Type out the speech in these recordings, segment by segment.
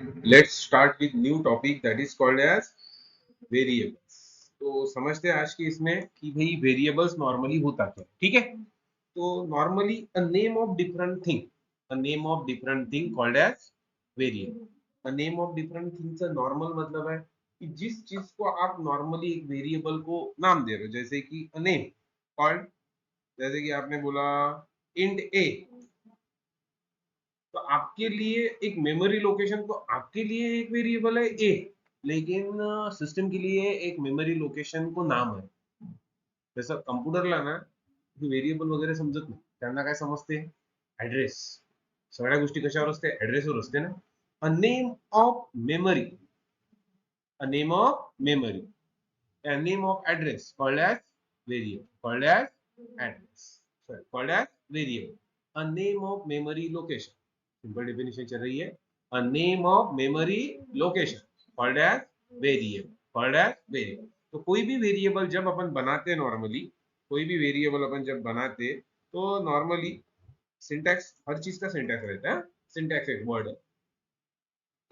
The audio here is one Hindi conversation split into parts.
Let's start with new topic that is called as variables. तो समझते हैं आज की इसमें कि भाई वेरिएबल्स नॉर्मली होता क्या है, ठीक है। तो normally a name of different thing, a name of different thing called as variable. A name of different things का नॉर्मल मतलब है कि जिस चीज को आप नॉर्मली एक वेरिएबल को नाम दे रहे हो, जैसे कि अ नेम कॉल्ड, जैसे कि आपने बोला इंट ए, तो आपके लिए एक मेमोरी लोकेशन तो आपके लिए एक वेरिएबल है ए, लेकिन सिस्टम के लिए एक मेमोरी लोकेशन को नाम है। जसं कम्प्युटरला ना व्हेरिएबल वगैरे समजत नाही, त्यांना काय समजते, ऍड्रेस। सगळ्या गोष्टी कशावर असते, ऍड्रेसवर असते ना। अ name of memory, a name of memory, a name of address called as variable, called as address, sorry, called as variable. A name of memory location, simple definition चल रही है। A name of memory location called as variable, called as variable. तो कोई भी वेरिएबल जब अपन बनाते हैं नॉर्मली, कोई भी वेरिएबल अपन जब बनाते तो नॉर्मली सिंटैक्स, हर चीज का सिंटैक्स रहता है। सिंटैक्स एक वर्ड है।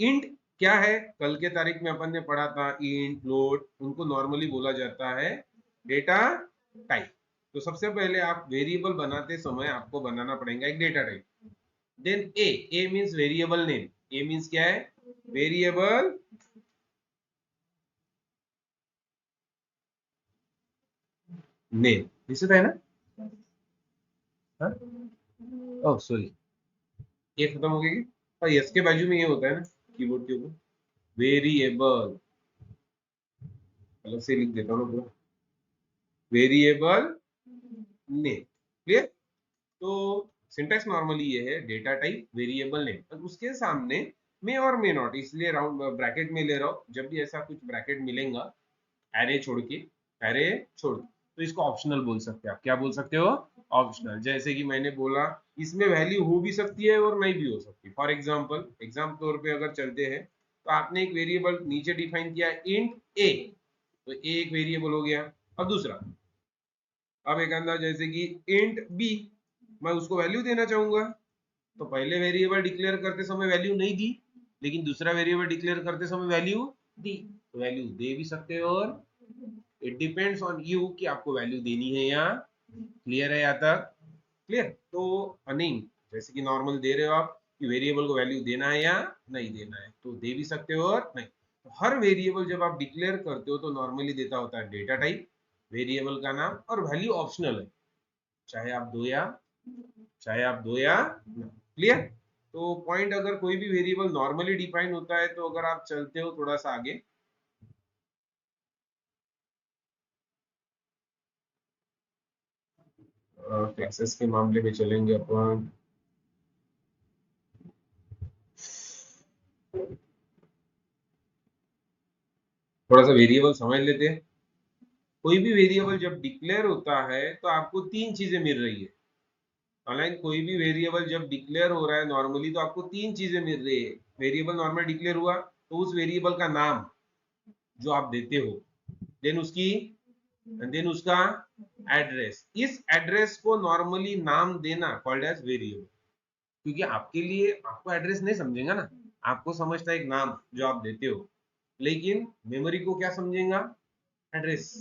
इंट क्या है, कल के तारीख में अपन ने पढ़ा था, इंट फ्लोट, उनको नॉर्मली बोला जाता है डेटा टाइप। तो सबसे पहले आप वेरिएबल बनाते समय आपको बनाना पड़ेगा एक डेटा टाइप। देन ए, ए मींस वेरिएबल नेम। ए मींस क्या है, वेरिएबल नेम। दिसत आहे ना? ओह सॉरी, ये खत्म हो गई। और यस के बाजू में ये होता है ना कीबोर्ड के ऊपर, वेरिएबल, अलग से लिख देता हूँ पूरा, वेरिएबल नेम। क्लियर? तो सिंटैक्स नॉर्मली ये है, डेटा टाइप वेरिएबल नेम, और उसके सामने मे और मे नॉट, इसलिए राउंड ब्रैकेट में ले रहा हूं। जब भी ऐसा कुछ ब्रैकेट मिलेगा एरे छोड़ के, एरे छोड़, तो इसको ऑप्शनल बोल सकते हैं। आप क्या बोल सकते हो, ऑप्शनल। जैसे कि मैंने बोला इसमें वैल्यू हो भी सकती है और नहीं भी हो सकती। फॉर एग्जाम्पल, एग्जाम तौर पे अगर चलते हैं, तो आपने एक वेरिएबल नीचे डिफाइन किया इंट ए, तो ए एक वेरिएबल हो गया। अब दूसरा, अब एक अंदर जैसे कि इंट बी, मैं उसको वैल्यू देना चाहूंगा, तो पहले वेरिएबल डिक्लेयर करते समय वैल्यू नहीं दी, लेकिन दूसरा वेरिएबल डिक्लेयर करते समय वैल्यू दी। तो वैल्यू दे भी सकते हो, और इट डिपेंड्स ऑन यू कि आपको वैल्यू देनी है या। क्लियर है यहाँ तक? क्लियर? तो अर्निंग, जैसे कि नॉर्मल दे रहे हो आप कि वेरिएबल को वैल्यू देना है या नहीं देना है, तो दे भी सकते हो और नहीं। तो हर वेरिएबल जब आप डिक्लेयर करते हो तो नॉर्मली देता होता है डेटा टाइप, वेरिएबल का नाम, और वैल्यू ऑप्शनल है, चाहे आप दो या, चाहे आप दो या। क्लियर? तो पॉइंट, अगर कोई भी वेरिएबल नॉर्मली डिफाइन होता है, तो अगर आप चलते हो थोड़ा सा आगे, क्लासेस के मामले में चलेंगे अपन। थोड़ा सा वेरिएबल समझ लेते हैं। कोई भी वेरिएबल जब डिक्लेयर होता है तो आपको तीन चीजें मिल रही है। ऑनलाइन कोई भी वेरिएबल जब डिक्लेयर हो रहा है नॉर्मली, तो आपको तीन चीजें मिल रही है। वेरिएबल नॉर्मल डिक्लेयर हुआ तो उस वेरिएबल का नाम जो आप देते हो, देन उसकी, देन उसका एड्रेस। इस एड्रेस को नॉर्मली नाम देना कॉल्ड एज वेरिएबल, क्योंकि आपके लिए आपको एड्रेस नहीं समझेगा ना, आपको समझता है एक नाम जो आप देते हो, लेकिन मेमोरी को क्या समझेगा, एड्रेस।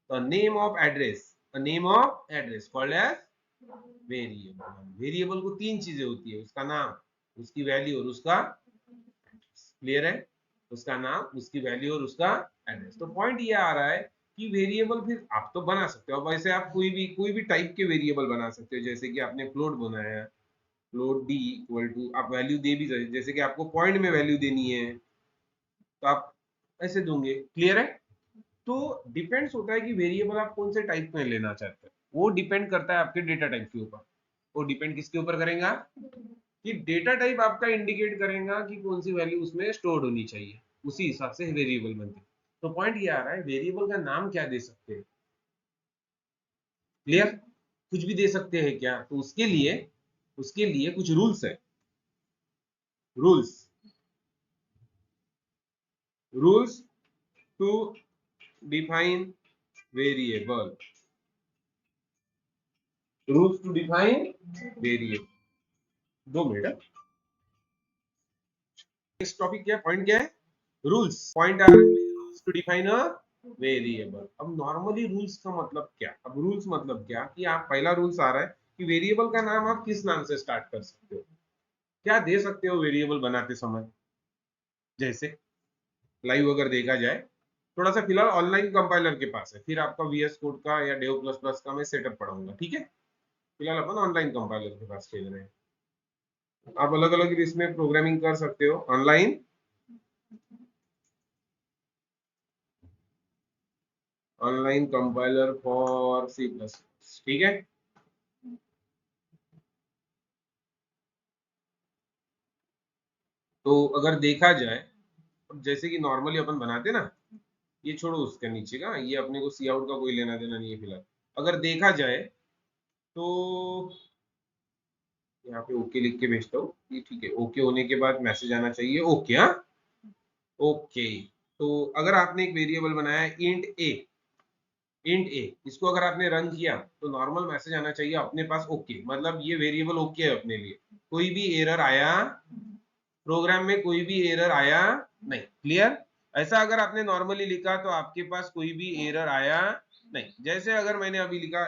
तो name of address, name of address called as variable. Variable को तीन चीजें होती है, उसका नाम, उसकी वैल्यू और उसका एड्रेस। क्लियर है? उसका नाम, उसकी वैल्यू और उसका एड्रेस। तो पॉइंट ये आ रहा है कि वेरिएबल फिर आप तो बना सकते हो। अब वैसे आप कोई भी टाइप के वेरिएबल बना सकते हो, जैसे कि आपने फ्लोट बनाया, फ्लोट डी इक्वल टू, आप वैल्यू दे भी सकते, जैसे कि आपको पॉइंट में वैल्यू देनी है तो आप ऐसे दोगे। क्लियर है? तो डिपेंड्स होता है कि वेरिएबल आप कौन से टाइप में लेना चाहते हैं, वो डिपेंड करता है आपके डेटा टाइप के ऊपर। वो डिपेंड किसके ऊपर करेगा, कि डेटा टाइप आपका इंडिकेट करेगा कि कौन सी वैल्यू उसमें स्टोर होनी चाहिए, उसी हिसाब से वेरिएबल बनते हैं। तो पॉइंट ये आ रहा है, वेरिएबल का नाम क्या दे सकते हैं। क्लियर? कुछ भी दे सकते हैं क्या, तो उसके लिए कुछ रूल्स है। Rules, rules to define variable, rules to define variable. 2 minute. Next topic क्या है, पॉइंट क्या है, रूल्स। पॉइंट आ रहा है rules to define a variable. अब नॉर्मली रूल्स का मतलब क्या, अब रूल्स मतलब क्या कि आप पहला रूल्स आ रहा है कि वेरिएबल का नाम आप किस नाम से स्टार्ट कर सकते हो, क्या दे सकते हो वेरिएबल बनाते समय। जैसे लाइव अगर देखा जाए, थोड़ा सा फिलहाल ऑनलाइन कंपाइलर के पास है, फिर आपका वीएस कोड का या डेव प्लस प्लस का मैं सेटअप पढ़ाऊंगा, ठीक है। फिलहाल अपन ऑनलाइन कंपाइलर के पास खेल रहे हैं। आप अलग अलग इसमें प्रोग्रामिंग कर सकते हो online, online compiler for C plus, ठीक है। तो अगर देखा जाए, जैसे कि नॉर्मली अपन बनाते ना, ये छोड़ो उसके नीचे का, ये अपने को सी आउट का कोई लेना देना नहीं है फिलहाल। अगर देखा जाए तो यहाँ पे ओके लिख के भेजता हूँ, ये ठीक है। ओके होने के बाद मैसेज आना चाहिए ओके, हाँ ओके। तो अगर आपने एक वेरिएबल बनाया है इंट ए, इंट ए, इसको अगर आपने रन किया तो नॉर्मल मैसेज आना चाहिए अपने पास ओके, मतलब ये वेरिएबल ओके है अपने लिए, कोई भी एरर आया प्रोग्राम में, कोई भी एरर आया नहीं, क्लियर। ऐसा अगर आपने नॉर्मली लिखा तो आपके पास कोई भी एरर आया नहीं। जैसे अगर मैंने अभी लिखा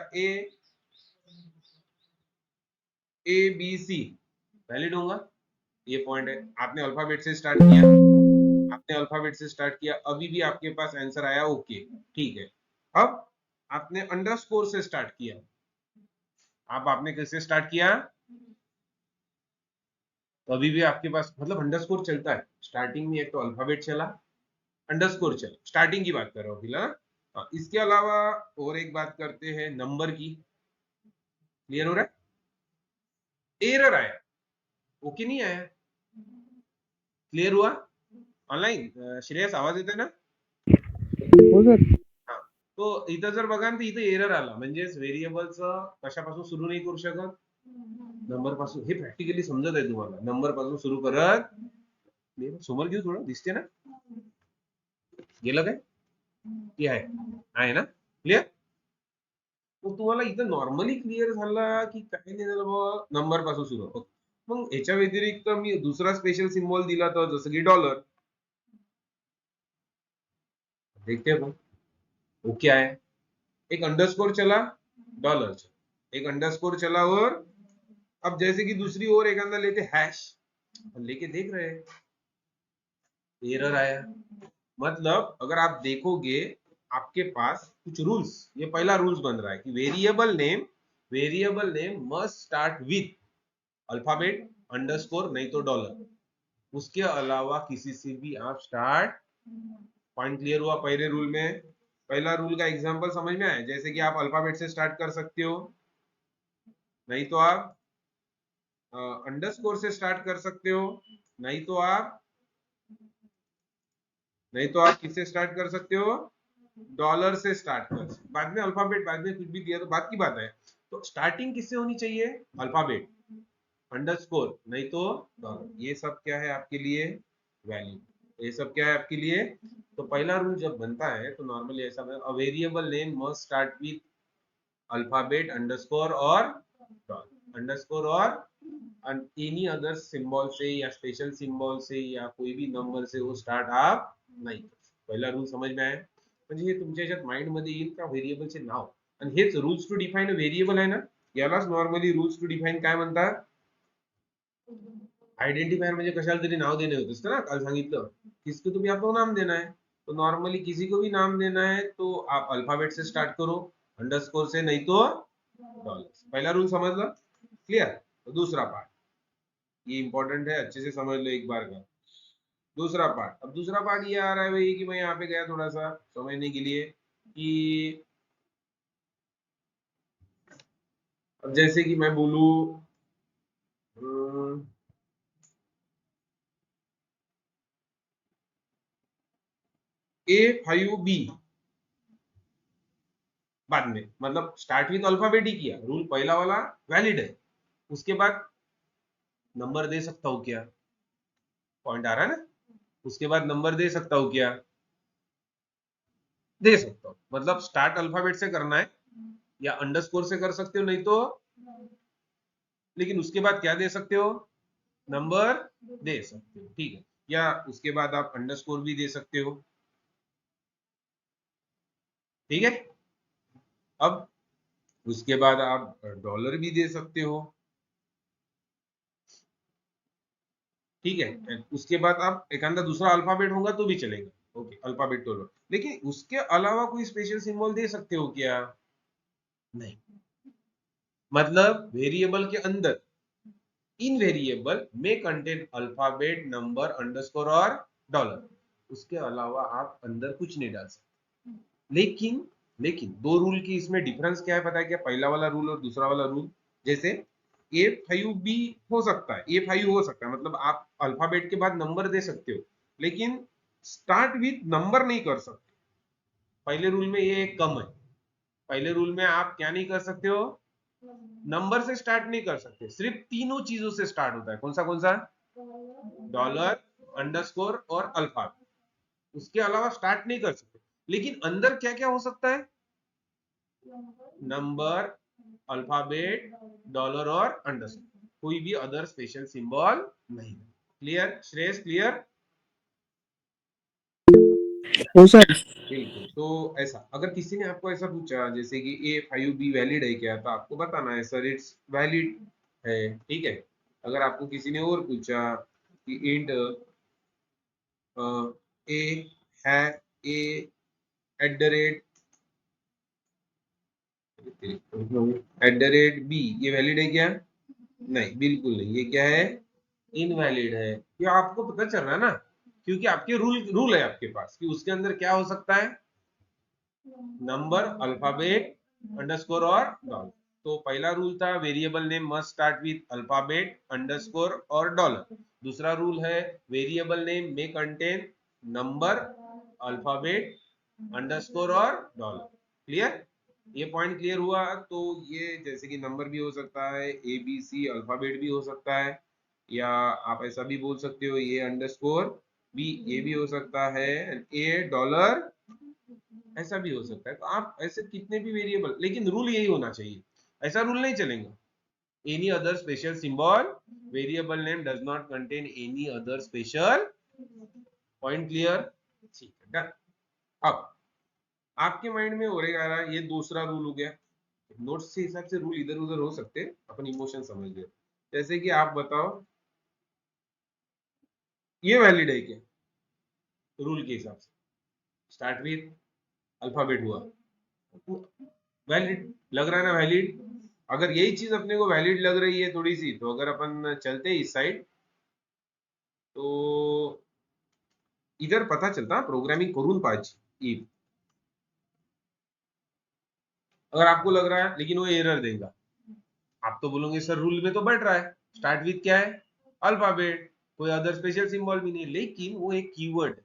ए बी सी, वैलिड होगा, ये पॉइंट है। आपने अल्फाबेट से स्टार्ट किया, आपने अल्फाबेट से स्टार्ट किया, अभी भी आपके पास आंसर आया ओके, ठीक है। अब आपने अंडरस्कोर से स्टार्ट किया, आप आपने कैसे स्टार्ट किया, तो अभी भी आपके पास मतलब अंडरस्कोर चलता है स्टार्टिंग में, एक तो अल्फाबेट चला, अंडरस्कोर चला, स्टार्टिंग की बात कर रहा हूँ फिलहाल। हाँ, इसके अलावा और एक बात करते हैं नंबर की, क्लियर हो रहा है। एरर आया, ओके नहीं आया, क्लियर हुआ। ऑनलाइन श्रेयस आवाज येते ना, हो सर. हा, तो इथं जर बघा ना, तर इथं एरर आला म्हणजेच व्हेरिएबलचं कशापासून सुरू नाही करू शकत, नंबर पासून। हे प्रॅक्टिकली समजत आहे तुम्हाला, नंबर पासून सुरू करत, समोर घेऊ थोडं, दिसते ना, गेलं काय, की आहे ना, क्लियर। मग तुम्हाला इथं नॉर्मली क्लिअर झाला की काय नाही झालं बाबा, नंबर पासून सुरू होतं. मग याच्या व्यतिरिक्त मी दुसरा स्पेशल सिम्बॉल दिला तर जसं की डॉलर, देखते हैं अपन वो क्या है। एक अंडरस्कोर चला, डॉलर चला, एक अंडरस्कोर चला, और अब जैसे कि दूसरी ओर एक अंदर लेते हैश, लेके देख रहे हैं, एरर आया। मतलब अगर आप देखोगे आपके पास कुछ रूल्स, ये पहला रूल्स बन रहा है कि variable name must start with alphabet, underscore नहीं तो डॉलर, उसके अलावा किसी से भी आप स्टार्ट। पॉइंट क्लियर हुआ पहले रूल में, पहला रूल का एग्जांपल समझ में आया, जैसे कि आप अल्फाबेट से स्टार्ट कर सकते हो, नहीं तो आप अंडरस्कोर से स्टार्ट कर सकते हो, नहीं तो आप किससे स्टार्ट कर सकते हो, डॉलर से स्टार्ट कर सकते, बाद में अल्फाबेट, बाद में कुछ भी दिया तो बात की बात है। तो स्टार्टिंग किससे होनी चाहिए, अल्फाबेट, अंडरस्कोर नहीं तो डॉलर, ये सब क्या है आपके लिए, वैल्यू, ये सब क्या है आपके लिए। तो पहला रूल जब बनता है तो नॉर्मली ऐसा, variable name must start with alphabet, underscore और डॉलर, अंडरस्कोर और एनी अदर सिंबल से या स्पेशल सिंबल से या कोई भी नंबर से वो स्टार्ट आप नाही कर सकत. पहिला रूल समज में आहे, म्हणजे हे तुमच्या याच्यात माइंड मध्ये येईल का व्हेरिएबलचे नाव, आणि हेच रूल्स टू डिफाइन व्हेरिएबल आहे ना, यालाच नॉर्मली रूल्स टू डिफाइन काय म्हणतात, आइडेंटिफायर। म्हणजे कशाला तरी नाव देणे होत असतं ना, काल सांगितलं, किसको तो भी आपको नाम देना है, तो नॉर्मली किसी को भी नाम देना है तो आप अल्फाबेट से स्टार्ट करो, अंडरस्कोर से नहीं तो डॉलर। पहला रूल समझ लो, क्लियर। तो दूसरा पार्ट, ये इंपॉर्टेंट है, अच्छे से समझ लो एक बार का। दूसरा पार्ट, अब दूसरा पार्ट ये आ रहा है भाई कि मैं यहाँ पे गया थोड़ा सा समझने के लिए कि अब जैसे कि मैं बोलूं A5B, बाद में मतलब स्टार्ट विथ अल्फाबेट ही किया, रूल पहला वाला वैलिड है, उसके बाद नंबर दे सकता हूँ क्या, पॉइंट आ रहा है ना, उसके बाद नंबर दे सकता हूँ क्या, दे सकता हूँ। मतलब स्टार्ट अल्फाबेट से करना है या अंडरस्कोर से कर सकते हो, नहीं तो, लेकिन उसके बाद क्या दे सकते हो, नंबर दे सकते हो, ठीक है। या उसके बाद आप अंडरस्कोर भी दे सकते हो। ठीक है, अब उसके बाद आप डॉलर भी दे सकते हो। ठीक है, उसके बाद आप एक अंदर दूसरा अल्फाबेट होगा तो भी चलेगा। ओके, अल्फाबेट डॉलर, लेकिन उसके अलावा कोई स्पेशल सिंबल दे सकते हो क्या? नहीं। मतलब वेरिएबल के अंदर इन वेरिएबल में कंटेन अल्फाबेट, नंबर, अंडरस्कोर और डॉलर, उसके अलावा आप अंदर कुछ नहीं डाल सकते। लेकिन लेकिन दो रूल की इसमें डिफरेंस क्या है पता है क्या? पहला वाला रूल और दूसरा वाला रूल। जैसे A5 भी हो सकता है, A5 हो सकता है, मतलब आप अल्फाबेट के बाद नंबर दे सकते हो, लेकिन स्टार्ट विथ नंबर नहीं कर सकते। पहले रूल में ये एक कम है। पहले रूल में आप क्या नहीं कर सकते हो? नंबर से स्टार्ट नहीं कर सकते। सिर्फ तीनों चीजों से स्टार्ट होता है। कौन सा? डॉलर, अंडरस्कोर और अल्फाबेट। उसके अलावा स्टार्ट नहीं कर सकते। लेकिन अंदर क्या क्या हो सकता है? नंबर, अल्फाबेट, डॉलर और अंडरस्कोर, कोई भी अदर स्पेशल सिंबल नहीं। क्लियर श्रेयस? क्लियर? हो सर। बिल्कुल। तो ऐसा अगर किसी ने आपको ऐसा पूछा जैसे कि A5 भी वैलिड है क्या, तो आपको बताना है सर इट्स वैलिड है। ठीक है, अगर आपको किसी ने और पूछा कि इंट ए है, ए @B ये वैलिड है क्या? नहीं, बिल्कुल नहीं। ये क्या है? इनवैलिड है। ये आपको पता चल रहा है ना, क्योंकि आपके रूल रूल है आपके पास कि उसके अंदर क्या हो सकता है? नंबर, अल्फाबेट, अंडरस्कोर और डॉलर। तो पहला रूल था variable name must start with alphabet, underscore और डॉलर। दूसरा रूल है वेरिएबल नेम में कंटेन नंबर, अल्फाबेट, अंडरस्कोर और डॉलर। क्लियर? ये पॉइंट क्लियर हुआ? तो ये जैसे कि नंबर भी हो सकता है, ABC, अल्फाबेट भी हो सकता है, या आप ऐसा भी बोल सकते हो ये अंडरस्कोर भी, ये भी हो सकता है, ए डॉलर, ऐसा भी हो सकता है। तो आप ऐसे कितने भी वेरिएबल, लेकिन रूल यही होना चाहिए, ऐसा रूल नहीं चलेगा। Any other special symbol, variable name does not contain any other special. Point clear? ठीक है, डन। अब आपके माइंड में हो रहा है ये दूसरा रूल हो गया। नोट्स के हिसाब से रूल इधर उधर हो सकते हैं, अपन इमोशन समझ गए। जैसे कि आप बताओ ये वैलिड है क्या रूल के हिसाब से? स्टार्ट विथ अल्फाबेट हुआ, वैलिड लग रहा है ना? वैलिड। अगर यही चीज अपने को वैलिड लग रही है थोड़ी सी, तो अगर अपन चलते इस साइड, तो इधर पता चलता प्रोग्रामिंग करून पाहिजे if। अगर आपको लग रहा है लेकिन वो एरर देगा, आप तो बोलोगे सर रूल में तो बढ़ रहा है, स्टार्ट विथ क्या है? अल्फाबेट, कोई अदर स्पेशल सिंबल भी नहीं, लेकिन वो एक कीवर्ड।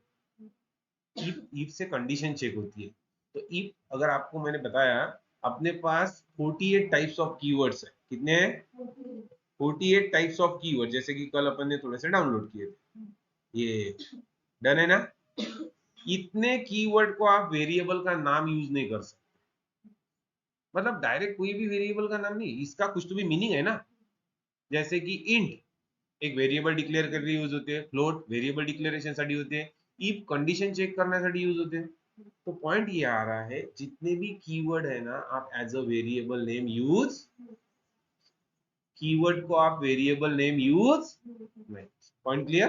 इफ से कंडीशन चेक होती है। तो इफ अगर आपको मैंने बताया अपने पास 48 टाइप्स ऑफ कीवर्ड्स है। कितने हैं? 48 टाइप्स ऑफ कीवर्ड, जैसे कि कल अपन ने थोड़े से डाउनलोड किए थे। ये डन है ना? इतने कीवर्ड को आप वेरिएबल का नाम यूज नहीं कर सकते। मतलब डायरेक्ट कोई भी वेरिएबल का नाम नहीं, इसका कुछ तो भी मीनिंग है ना। जैसे कि इंट एक वेरिएबल डिक्लेअर करके यूज होते हैं, फ्लोट वेरिएबल डिक्लेरेशन साठी होते हैं, इफ कंडीशन चेक करण्यासाठी यूज होते हैं। तो पॉइंट ये आ रहा है जितने भी कीवर्ड है ना, आप as a variable name use, keyword को आप वेरिएबल नेम यूज नहीं। Point clear?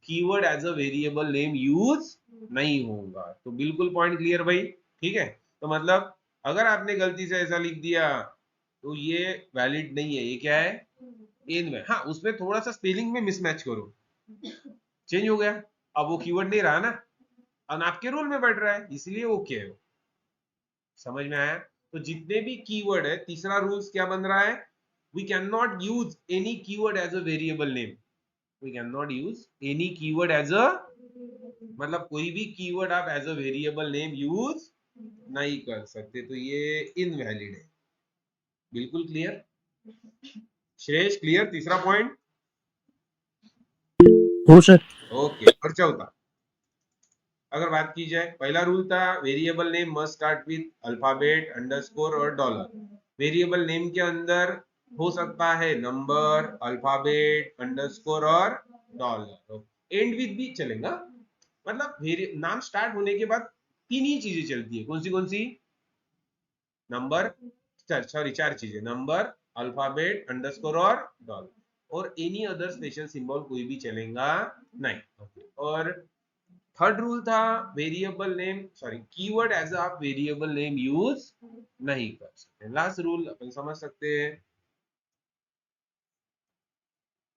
Keyword as a variable name use नहीं होगा। तो बिल्कुल पॉइंट क्लियर भाई। ठीक है, तो मतलब अगर आपने गलती से ऐसा लिख दिया तो ये वैलिड नहीं है। ये क्या है? इन में, हाँ उसमें थोड़ा सा स्पेलिंग में मिसमैच करो, चेंज हो गया, अब वो कीवर्ड नहीं रहा ना, अब आपके रूल में बढ़ रहा है, इसलिए ओके है। समझ में आया? तो जितने भी कीवर्ड है, तीसरा रूल्स क्या बन रहा है? We can not use any keyword as a variable name. We can not use any keyword as a, मतलब कोई भी कीवर्ड आप as a variable name use नहीं कर सकते। तो ये इनवैलिड है। बिल्कुल क्लियर श्रेष? क्लियर तीसरा पॉइंट? हो सर। ओके, और चौथा अगर बात की जाए, पहला रूल था variable name must start with alphabet, underscore और डॉलर। वेरिएबल नेम के अंदर हो सकता है नंबर, अल्फाबेट, अंडरस्कोर और डॉलर। एंड विद भी चलेगा, मतलब नाम स्टार्ट होने के बाद तीन ही चीजें चलती है। कौन सी? नंबर, सॉरी चार चीजें, नंबर, अल्फाबेट, अंडरस्कोर और डॉलर, और एनी अदर स्पेशल सिंबल कोई भी चलेगा नहीं। और थर्ड रूल था variable name, sorry keyword as आप वेरिएबल नेम यूज नहीं कर सकते। लास्ट रूल अपन समझ सकते हैं,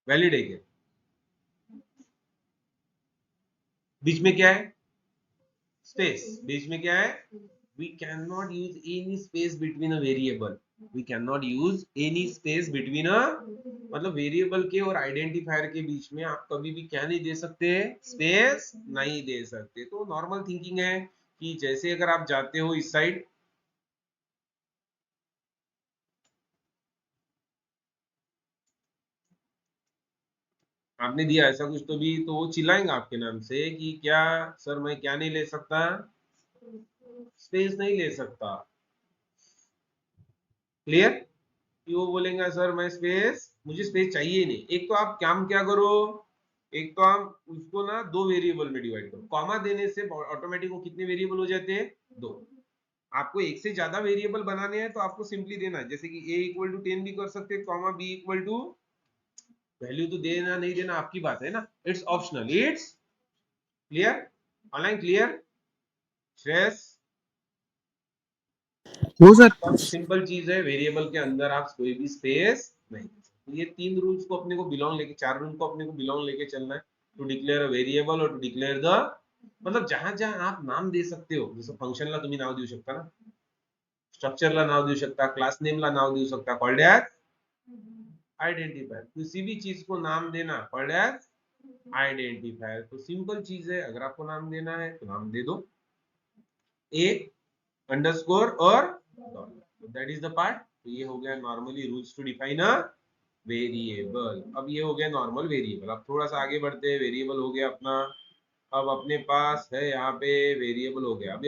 वैलिड है क्या? बीच में क्या है? स्पेस। बीच में क्या है? we cannot use any space between a variable, we cannot use any space between a, मतलब वेरिएबल के और आइडेंटिफायर के बीच में आप कभी भी क्या नहीं दे सकते? स्पेस नहीं दे सकते। तो नॉर्मल थिंकिंग है कि जैसे अगर आप जाते हो इस साइड, आपने दिया ऐसा कुछ तो वो चिल्लाएंगा आपके नाम से कि क्या सर मैं क्या नहीं ले सकता? स्पेस नहीं ले सकता। क्लियर? कि वो बोलेंगे सर मैं स्पेस, मुझे स्पेस चाहिए ही नहीं। एक तो आप काम क्या करो, एक तो आप उसको ना दो वेरिएबल में डिवाइड करो। कॉमा देने से ऑटोमेटिक वो कितने वेरिएबल हो जाते हैं? दो। आपको एक से ज्यादा वेरिएबल बनाने हैं तो आपको सिंपली देना है, जैसे कि a इक्वल टू 10 भी कर सकते हैं, comma b equal to, value तो देना नहीं देना आपकी बात है ना, it's optional. It's clear? Online clear? Shreyas? हो सर। सबसे सिंपल चीज है, वेरिएबल के अंदर आप कोई भी स्पेस नहीं। ये तीन रूल्स को अपने को बिलोंग लेके, चार रूल को अपने को बिलोंग लेके चलना है। टू डिक्लेअर अ वेरिएबल और टू डिक्लेअर द, मतलब जहां जहां आप नाम दे सकते हो, जसं फंक्शनला तुम्ही नाव देऊ शकता ना, स्ट्रक्चरला नाव देऊ शकता, क्लास नेमला नाव देऊ शकता, कॉल्ड एज आइडेंटिफायर। किसी भी चीज को नाम देना कॉल्ड एज आइडेंटिफायर। तो सिंपल चीज है, अगर आपको नाम देना है तो नाम दे दो, ए अंडरस्कोर और dollar, that is the part. तो ये हो गया normally rules to define a variable. अब ये हो गया नॉर्मल वेरिएबल। अब थोड़ा सा आगे बढ़ते हैं, वेरिएबल हो गया अपना। अब अपने पास है यहाँ पे वेरिएबल हो गया। अब